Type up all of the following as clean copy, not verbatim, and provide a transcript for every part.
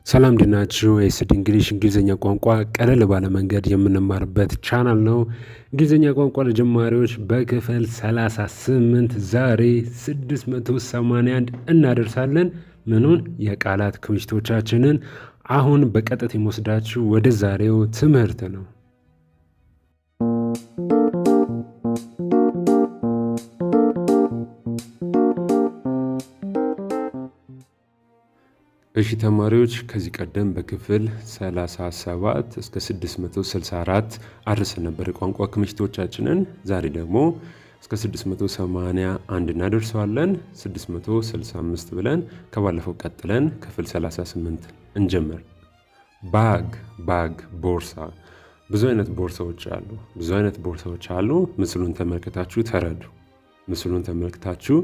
ሰላም እንድናችሁ ኤስዲ እንግሊዝኛ ቋንቋ ቀለል ባለ መንገድ የምንማርበት ቻናል ነው። እንግሊዝኛ ቋንቋ ለጀማሪዎች በክፍል 38 ዛሬ 681 እናደርሳለን። ምኑን የቃላት ክምችቶቻችንን አሁን በቀጥታ የሚወስዳችሁ ወደ ዛሬው ትምህርት ነው። እሺ ተማሪዎች ከዚህ ቀደም በክፍል 37 እስከ 664 አድርሰን ነበር የቋንቋ ክምችቶቻችንን። ዛሬ ደግሞ እስከ 681 እናደርሰዋለን። 665 ብለን ከባለፈው ቀጥለን ክፍል 38 እንጀምር። ባግ ቦርሳ። ብዙ አይነት ቦርሳዎች አሉ። ምስሉን ተመልክታችሁ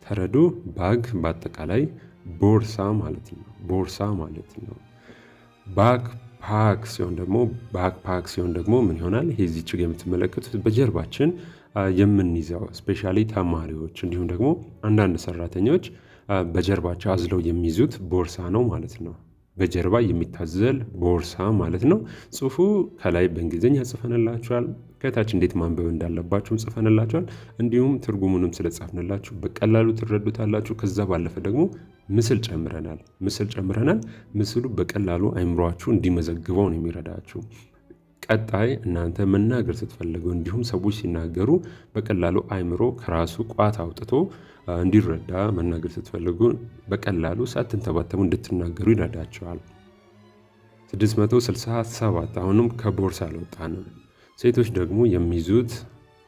ተረዱ። ባግ በአጠቃላይ ቦርሳ ማለት ነው። ባክፓክ ሲሆን ደግሞ ምን ይሆናል? ይሄ እዚች ጋር የምትመለከቱት በጀርባችን የምንይዘው ስፔሻሊ ተማሪዎች እንዲሁም ደግሞ አንዳንድ ሰራተኞች በጀርባቸው አዝለው የሚይዙት ቦርሳ ነው ማለት ነው። በጀርባ የሚታዘል ቦርሳ ማለት ነው። ጽሁፉ ከላይ በእንግሊዝኛ ጽፈንላችኋል። ከታች እንዴት ማንበብ እንዳለባችሁም ጽፈንላችኋል። እንዲሁም ትርጉሙንም ስለጻፍንላችሁ በቀላሉ ትረዱታላችሁ። ከዛ ባለፈ ደግሞ ምስል ጨምረናል። ምስሉ በቀላሉ አይምሯችሁ እንዲመዘግበው ነው የሚረዳችሁ። ቀጣይ እናንተ መናገር ስትፈልጉ እንዲሁም ሰዎች ሲናገሩ በቀላሉ አይምሮ ከራሱ ቋት አውጥቶ እንዲረዳ መናገር ስትፈልጉ በቀላሉ ሳትንተባተቡ እንድትናገሩ ይረዳቸዋል። 667 አሁንም ከቦርሳ አልወጣንም። ሴቶች ደግሞ የሚይዙት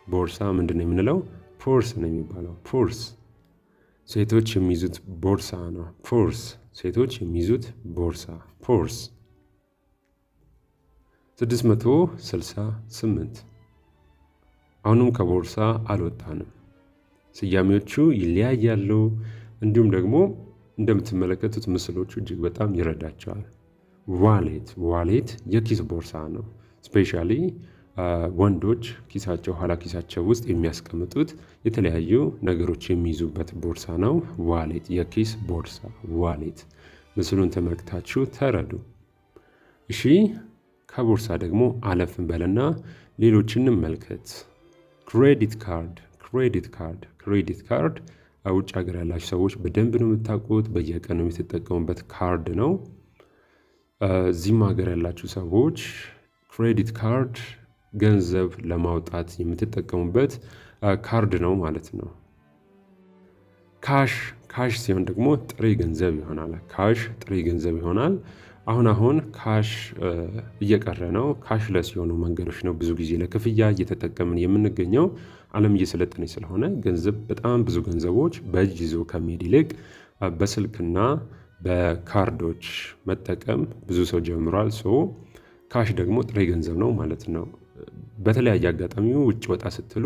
ቦርሳ ምንድን ነው የምንለው? ፖርስ ነው የሚባለው። ሴቶች የሚይዙት ቦርሳ ነው። ፖርስ። 668 አሁንም ከቦርሳ አልወጣንም። ስያሜዎቹ ይለያያሉ። እንዲሁም ደግሞ እንደምትመለከቱት ምስሎቹ እጅግ በጣም ይረዳቸዋል። ዋሌት የኪስ ቦርሳ ነው። ስፔሻሊ ወንዶች ኋላ ኪሳቸው ውስጥ የሚያስቀምጡት የተለያዩ ነገሮች የሚይዙበት ቦርሳ ነው። ዋሌት የኪስ ቦርሳ ዋሌት። ምስሉን ተመልክታችሁ ተረዱ። እሺ ከቦርሳ ደግሞ አለፍ እንበልና ሌሎችን እንመልከት። ክሬዲት ካርድ ውጭ ሀገር ያላችሁ ሰዎች በደንብ ነው የምታውቁት። በየቀኑ የምትጠቀሙበት ካርድ ነው። እዚህም ሀገር ያላችሁ ሰዎች ክሬዲት ካርድ ገንዘብ ለማውጣት የምትጠቀሙበት ካርድ ነው ማለት ነው። ካሽ ሲሆን ደግሞ ጥሬ ገንዘብ ይሆናል። አሁን ካሽ እየቀረ ነው። ካሽለስ የሆኑ መንገዶች ነው ብዙ ጊዜ ለክፍያ እየተጠቀምን የምንገኘው። ዓለም እየሰለጠነች ስለሆነ በጣም ብዙ ገንዘቦች በእጅ ይዞ ከመሄድ ይልቅ በስልክና በካርዶች መጠቀም ብዙ ሰው ጀምሯል። ካሽ ደግሞ ጥሬ ገንዘብ ነው ማለት ነው። በተለያየ አጋጣሚ ውጭ ወጣ ስትሉ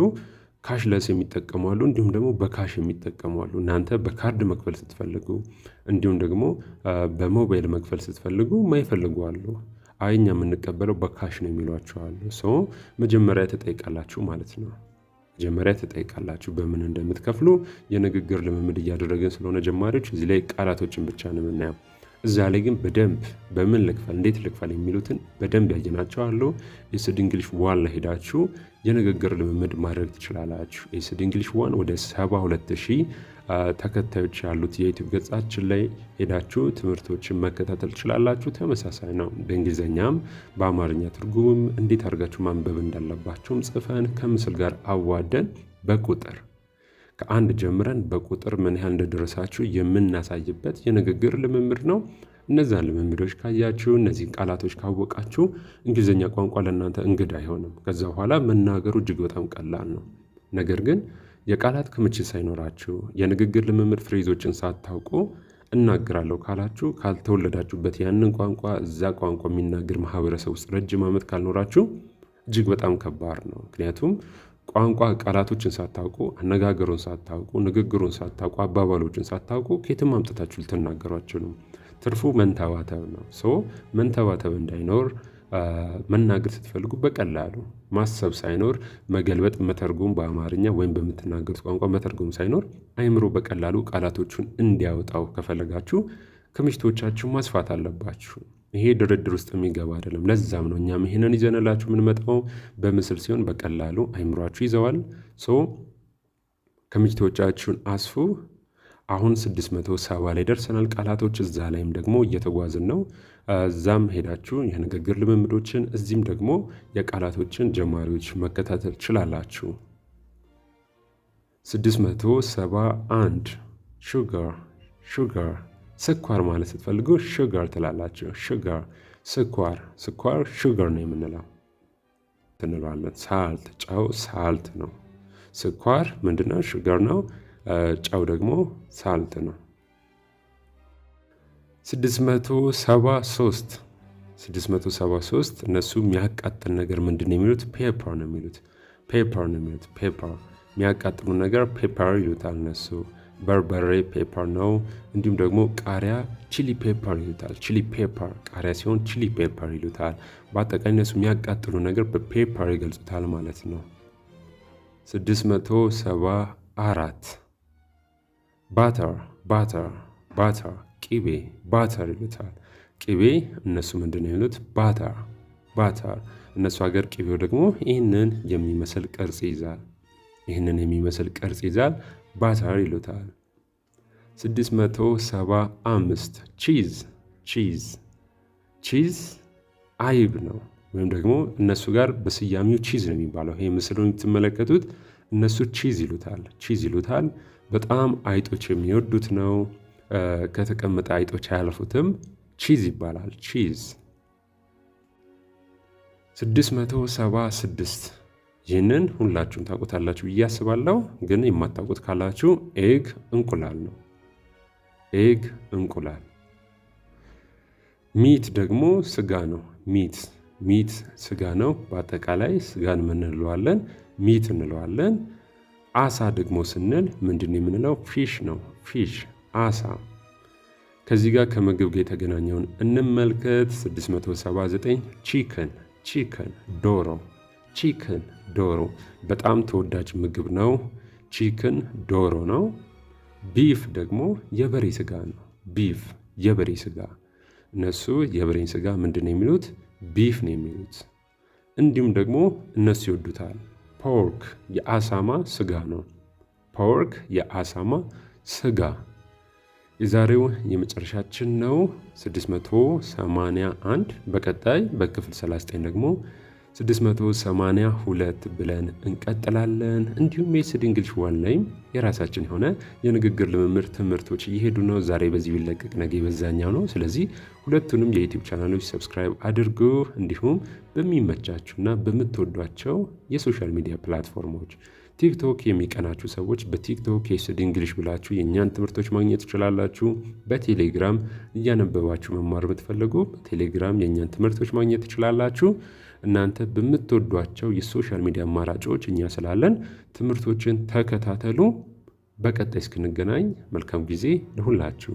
ካሽለስ የሚጠቀሙ አሉ፣ እንዲሁም ደግሞ በካሽ የሚጠቀሙ አሉ። እናንተ በካርድ መክፈል ስትፈልጉ እንዲሁም ደግሞ በሞባይል መክፈል ስትፈልጉ ማይፈልጉ አሉ። እኛ የምንቀበለው በካሽ ነው የሚሏቸው አሉ። መጀመሪያ ትጠይቃላችሁ ማለት ነው። በምን እንደምትከፍሉ የንግግር ልምምድ እያደረግን ስለሆነ ጀማሪዎች እዚህ ላይ ቃላቶችን ብቻ ነው የምናየው። እዛ ላይ ግን በደንብ በምን ልክፈል፣ እንዴት ልክፈል የሚሉትን በደንብ ያየናቸው አሉ። ኤስዲ እንግሊሽ ዋን ላይ ሄዳችሁ የንግግር ልምምድ ማድረግ ትችላላችሁ። ኤስዲ እንግሊሽ ዋን ወደ 72,000 ተከታዮች ያሉት የዩቲዩብ ገጻችን ላይ ሄዳችሁ ትምህርቶችን መከታተል ትችላላችሁ። ተመሳሳይ ነው። በእንግሊዝኛም በአማርኛ ትርጉምም እንዴት አድርጋችሁ ማንበብ እንዳለባችሁም ጽፈን ከምስል ጋር አዋደን በቁጥር ከአንድ ጀምረን በቁጥር ምን ያህል እንደደረሳችሁ የምናሳይበት የንግግር ልምምድ ነው። እነዛን ልምምዶች ካያችሁ፣ እነዚህን ቃላቶች ካወቃችሁ እንግሊዝኛ ቋንቋ ለእናንተ እንግዳ አይሆንም። ከዛ በኋላ መናገሩ እጅግ በጣም ቀላል ነው። ነገር ግን የቃላት ክምችት ሳይኖራችሁ የንግግር ልምምድ ፍሬዞችን ሳታውቁ እናገራለሁ ካላችሁ ካልተወለዳችሁበት ያንን ቋንቋ እዛ ቋንቋ የሚናገር ማህበረሰብ ውስጥ ረጅም ዓመት ካልኖራችሁ እጅግ በጣም ከባድ ነው። ምክንያቱም ቋንቋ ቃላቶችን ሳታውቁ፣ አነጋገሩን ሳታውቁ፣ ንግግሩን ሳታውቁ፣ አባባሎችን ሳታውቁ ከየትም አምጥታችሁ ልትናገሯችሁ ነው። ትርፉ መንተባተብ ነው። መንተባተብ እንዳይኖር መናገር ስትፈልጉ በቀላሉ ማሰብ ሳይኖር መገልበጥ፣ መተርጎም በአማርኛ ወይም በምትናገሩት ቋንቋ መተርጎም ሳይኖር አይምሮ በቀላሉ ቃላቶቹን እንዲያወጣው ከፈለጋችሁ ክምችቶቻችሁ ማስፋት አለባችሁ። ይሄ ድርድር ውስጥ የሚገባ አይደለም። ለዛም ነው እኛም ይሄንን ይዘንላችሁ የምንመጣው። በምስል ሲሆን በቀላሉ አይምሯችሁ ይዘዋል። ክምችቶቻችሁን አስፉ። አሁን 670 ላይ ደርሰናል ቃላቶች። እዛ ላይም ደግሞ እየተጓዝን ነው። እዛም ሄዳችሁ የንግግር ልምምዶችን፣ እዚህም ደግሞ የቃላቶችን ጀማሪዎች መከታተል ችላላችሁ። 671 ሹጋር ስኳር ማለት ስትፈልጉ ሹጋር ትላላችሁ። ሹጋር ስኳር፣ ሹጋር ነው የምንለው እንለዋለን። ሳልት ጨው ሳልት ነው። ስኳር ምንድነው? ሹጋር ነው። ጨው ደግሞ ሳልት ነው። 673 እነሱ የሚያቃጥል ነገር ምንድን ነው የሚሉት? ፔፐር ነው የሚሉት። ፔፐር የሚያቃጥሉ ነገር ፔፐር ይሉታል እነሱ። በርበሬ ፔፐር ነው። እንዲሁም ደግሞ ቃሪያ ቺሊ ፔፐር ይሉታል። ቺሊ ፔፐር ቃሪያ ሲሆን ቺሊ ፔፐር ይሉታል። በአጠቃላይ እነሱ የሚያቃጥሉ ነገር በፔፐር ይገልጹታል ማለት ነው። 674 ባተር ቂቤ ባተር ይሉታል። ቂቤ እነሱ ምንድን ነው የሚሉት? ባተር እነሱ ሀገር ቂቤው ደግሞ ይህንን የሚመስል ቅርጽ ይዛል። ባተር ይሉታል። 675 ቺዝ አይብ ነው፣ ወይም ደግሞ እነሱ ጋር በስያሜው ቺዝ ነው የሚባለው። ይሄ ምስሉን የምትመለከቱት እነሱ ቺዝ ይሉታል። በጣም አይጦች የሚወዱት ነው። ከተቀመጠ አይጦች አያልፉትም። ቺዝ ይባላል። ቺዝ 676 ይህንን ሁላችሁም ታውቁታላችሁ ብዬ አስባለሁ። ግን የማታውቁት ካላችሁ ኤግ እንቁላል ነው። ኤግ እንቁላል። ሚት ደግሞ ስጋ ነው። ሚት ስጋ ነው። በአጠቃላይ ስጋን ምን እንለዋለን? ሚት እንለዋለን። አሳ ደግሞ ስንል ምንድን የምንለው? ፊሽ ነው። ፊሽ አሳ። ከዚህ ጋር ከምግብ ጋር የተገናኘውን እንመልከት። 679 ቺከን ዶሮ በጣም ተወዳጅ ምግብ ነው። ቺክን ዶሮ ነው። ቢፍ ደግሞ የበሬ ስጋ ነው። ቢፍ የበሬ ስጋ። እነሱ የበሬን ስጋ ምንድን ነው የሚሉት? ቢፍ ነው የሚሉት። እንዲሁም ደግሞ እነሱ ይወዱታል። ፖርክ የአሳማ ስጋ ነው። ፖርክ የአሳማ ስጋ። የዛሬው የመጨረሻችን ነው 681። በቀጣይ በክፍል 39 ደግሞ 682 ብለን እንቀጥላለን። እንዲሁም የኤስዲ እንግሊሽ ዋን ላይም የራሳችን የሆነ የንግግር ልምምድ ትምህርቶች እየሄዱ ነው። ዛሬ በዚህ ቢለቀቅ ነገ በዛኛው ነው። ስለዚህ ሁለቱንም የዩቲዩብ ቻናሎች ሰብስክራይብ አድርጉ። እንዲሁም በሚመቻችሁና በምትወዷቸው የሶሻል ሚዲያ ፕላትፎርሞች ቲክቶክ የሚቀናችሁ ሰዎች በቲክቶክ የኤስዲ እንግሊሽ ብላችሁ የእኛን ትምህርቶች ማግኘት ትችላላችሁ። በቴሌግራም እያነበባችሁ መማር የምትፈልጉ በቴሌግራም የእኛን ትምህርቶች ማግኘት ትችላላችሁ። እናንተ በምትወዷቸው የሶሻል ሚዲያ አማራጮች እኛ ስላለን ትምህርቶችን ተከታተሉ። በቀጣይ እስክንገናኝ መልካም ጊዜ ለሁላችሁ።